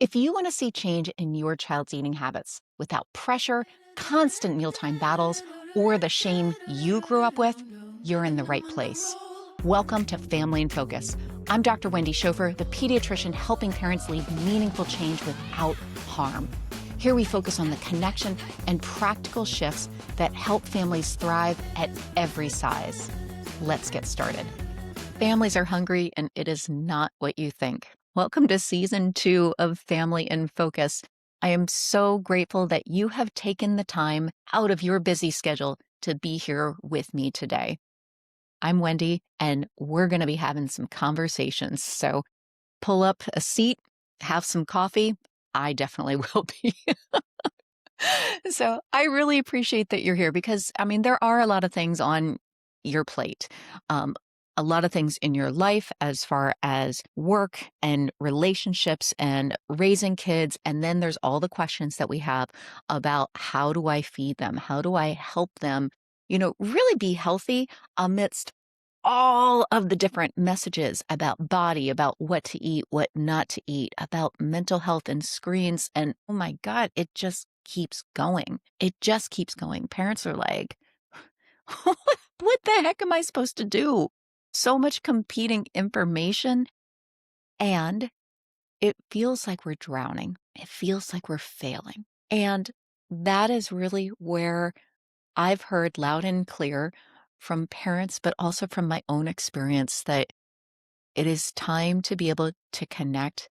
If you want to see change in your child's eating habits without pressure, constant mealtime battles, or the shame you grew up with, you're in the right place. Welcome to Family in Focus. I'm Dr. Wendy Schofer, the pediatrician helping parents lead meaningful change without harm. Here we focus on the connection and practical shifts that help families thrive at every size. Let's get started. Families are hungry, and it is not what you think. Welcome to season 2 of Family in Focus. I am so grateful that you have taken the time out of your busy schedule to be here with me today. I'm Wendy, and we're going to be having some conversations. So pull up a seat, have some coffee. I definitely will be. So I really appreciate that you're here because, there are a lot of things on your plate. Um, a lot of things in your life as far as work and relationships and raising kids. And then there's all the questions that we have about how do I feed them? How do I help them, really be healthy amidst all of the different messages about body, about what to eat, what not to eat, about mental health and screens. And oh my God, it just keeps going. It just keeps going. Parents are like, what the heck am I supposed to do? So much competing information. And it feels like we're drowning. It feels like we're failing. And that is really where I've heard loud and clear from parents, but also from my own experience that it is time to be able to connect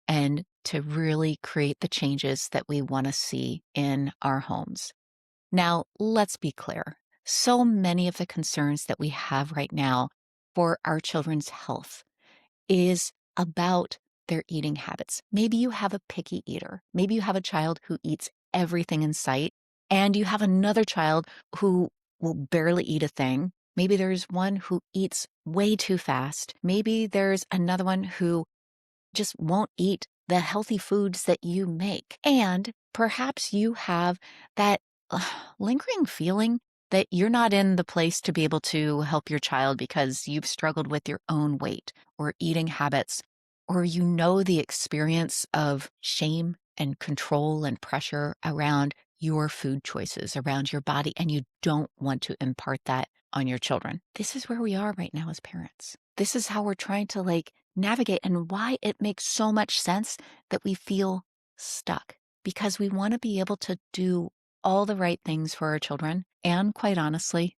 and to really create the changes that we want to see in our homes. Now, let's be clear. So many of the concerns that we have right now for our children's health is about their eating habits. Maybe you have a picky eater. Maybe you have a child who eats everything in sight, and you have another child who will barely eat a thing. Maybe there's one who eats way too fast. Maybe there's another one who just won't eat the healthy foods that you make. And perhaps you have that lingering feeling that you're not in the place to be able to help your child because you've struggled with your own weight or eating habits, or you know the experience of shame and control and pressure around your food choices, around your body, and you don't want to impart that on your children. This is where we are right now as parents. This is how we're trying to navigate and why it makes so much sense that we feel stuck because we want to be able to do all the right things for our children. And quite honestly,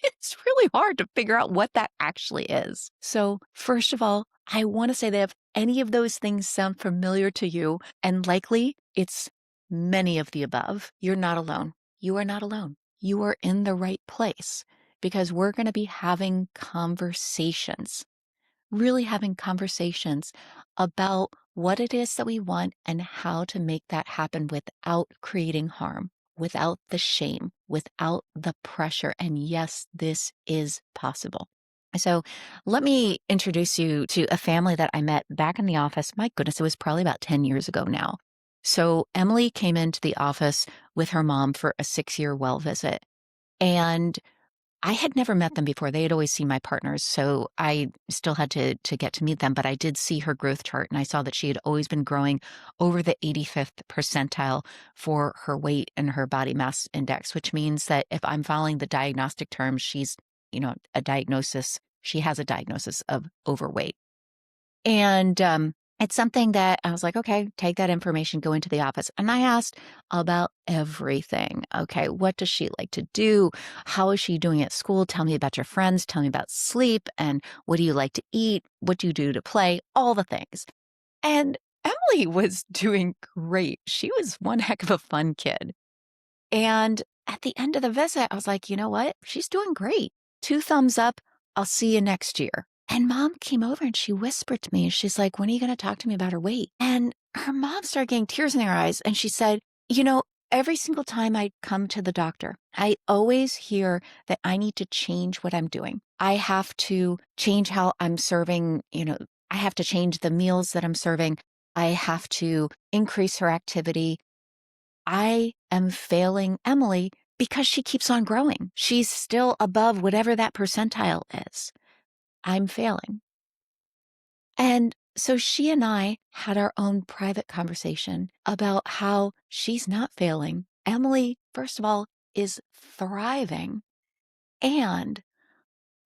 it's really hard to figure out what that actually is. So, first of all, I want to say that if any of those things sound familiar to you, and likely it's many of the above, you're not alone. You are not alone. You are in the right place because we're going to be having conversations, really having conversations about what it is that we want and how to make that happen without creating harm, without the shame, without the pressure. And yes, this is possible. So let me introduce you to a family that I met back in the office. My goodness, it was probably about 10 years ago now. So Emily came into the office with her mom for a 6-year well visit. And I had never met them before. They had always seen my partners, so I still had to get to meet them, but I did see her growth chart, and I saw that she had always been growing over the 85th percentile for her weight and her body mass index, which means that if I'm following the diagnostic terms, she has a diagnosis of overweight. And it's something that I was like, okay, take that information, go into the office. And I asked about everything. Okay, what does she like to do? How is she doing at school? Tell me about your friends. Tell me about sleep. And what do you like to eat? What do you do to play? All the things. And Emily was doing great. She was one heck of a fun kid. And at the end of the visit, I was like, you know what? She's doing great. 2 thumbs up. I'll see you next year. And mom came over and she whispered to me, she's like, when are you going to talk to me about her weight? And her mom started getting tears in her eyes. And she said, every single time I come to the doctor, I always hear that I need to change what I'm doing. I have to change how I'm serving, I have to change the meals that I'm serving. I have to increase her activity. I am failing Emily because she keeps on growing. She's still above whatever that percentile is. I'm failing. And So she and I had our own private conversation about how she's not failing. Emily, first of all, is thriving, and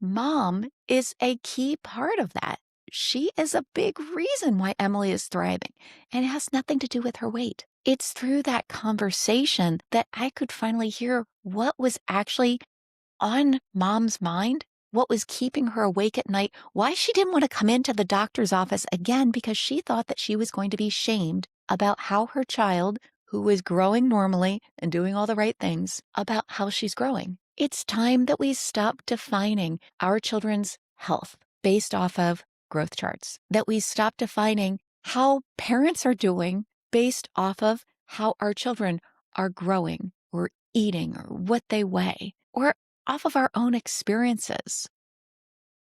mom is a key part of that. She is a big reason why Emily is thriving, and it has nothing to do with her weight. It's through that conversation that I could finally hear what was actually on mom's mind, what was keeping her awake at night, why she didn't want to come into the doctor's office again because she thought that she was going to be shamed about how her child, who was growing normally and doing all the right things, about how she's growing. It's time that we stop defining our children's health based off of growth charts, that we stop defining how parents are doing based off of how our children are growing or eating or what they weigh, or off of our own experiences.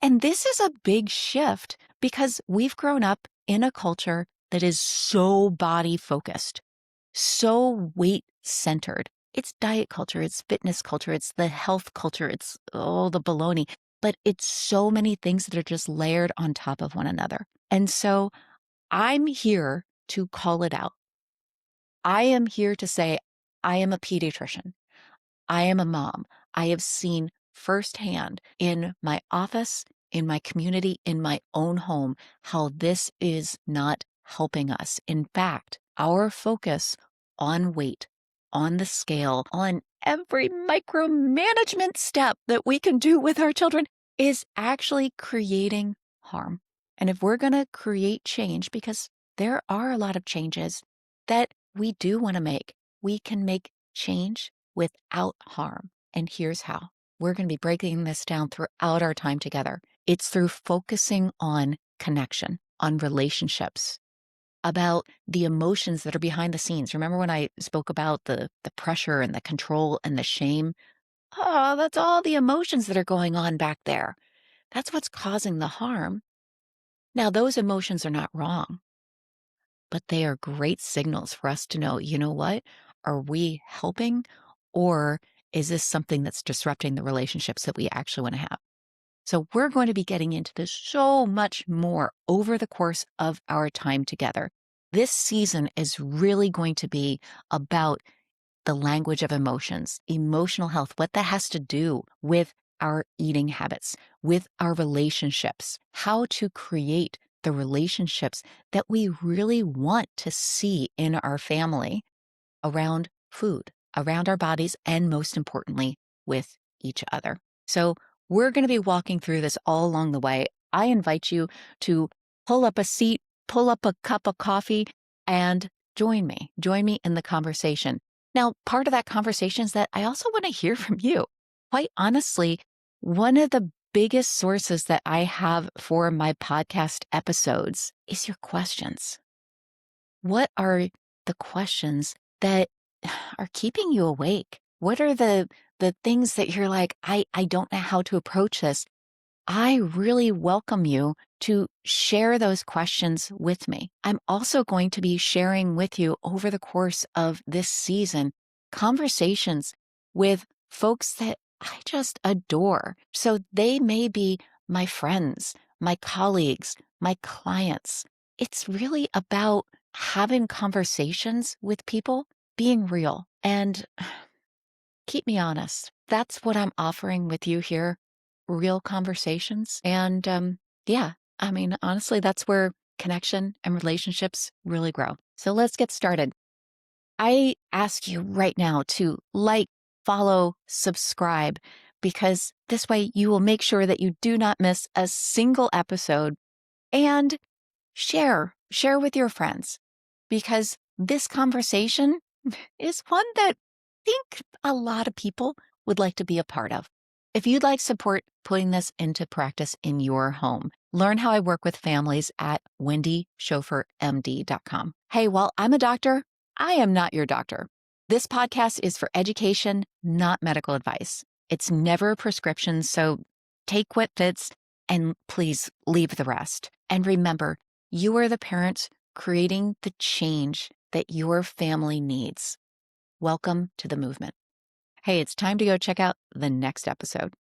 And this is a big shift because we've grown up in a culture that is so body focused, so weight centered. It's diet culture, it's fitness culture, it's the health culture, it's all the baloney, but it's so many things that are just layered on top of one another. And so I'm here to call it out. I am here to say, I am a pediatrician. I am a mom. I have seen firsthand in my office, in my community, in my own home, how this is not helping us. In fact, our focus on weight, on the scale, on every micromanagement step that we can do with our children is actually creating harm. And if we're going to create change, because there are a lot of changes that we do want to make, we can make change without harm. And here's how. We're going to be breaking this down throughout our time together. It's through focusing on connection, on relationships, about the emotions that are behind the scenes. Remember when I spoke about the pressure and the control and the shame? Oh, that's all the emotions that are going on back there. That's what's causing the harm. Now, those emotions are not wrong, but they are great signals for us to know, you know what? Are we helping, or is this something that's disrupting the relationships that we actually want to have? So we're going to be getting into this so much more over the course of our time together. This season is really going to be about the language of emotions, emotional health, what that has to do with our eating habits, with our relationships, how to create the relationships that we really want to see in our family around food, around our bodies, and most importantly, with each other. So we're going to be walking through this all along the way. I invite you to pull up a seat, pull up a cup of coffee, and join me. Join me in the conversation. Now, part of that conversation is that I also want to hear from you. Quite honestly, one of the biggest sources that I have for my podcast episodes is your questions. What are the questions that are keeping you awake? What are the things that you're like, I don't know how to approach this? I really welcome you to share those questions with me. I'm also going to be sharing with you over the course of this season conversations with folks that I just adore. So they may be my friends, my colleagues, my clients. It's really about having conversations with people, being real, and keep me honest. That's what I'm offering with you here, real conversations. And yeah, I mean, honestly, that's where connection and relationships really grow. So let's get started. I ask you right now to like, follow, subscribe, because this way you will make sure that you do not miss a single episode, and share with your friends, because this conversation is one that I think a lot of people would like to be a part of. If you'd like support putting this into practice in your home, learn how I work with families at wendyschofermd.com. Hey, while I'm a doctor, I am not your doctor. This podcast is for education, not medical advice. It's never a prescription, so take what fits and please leave the rest. And remember, you are the parents creating the change that your family needs. Welcome to the movement. Hey, it's time to go check out the next episode.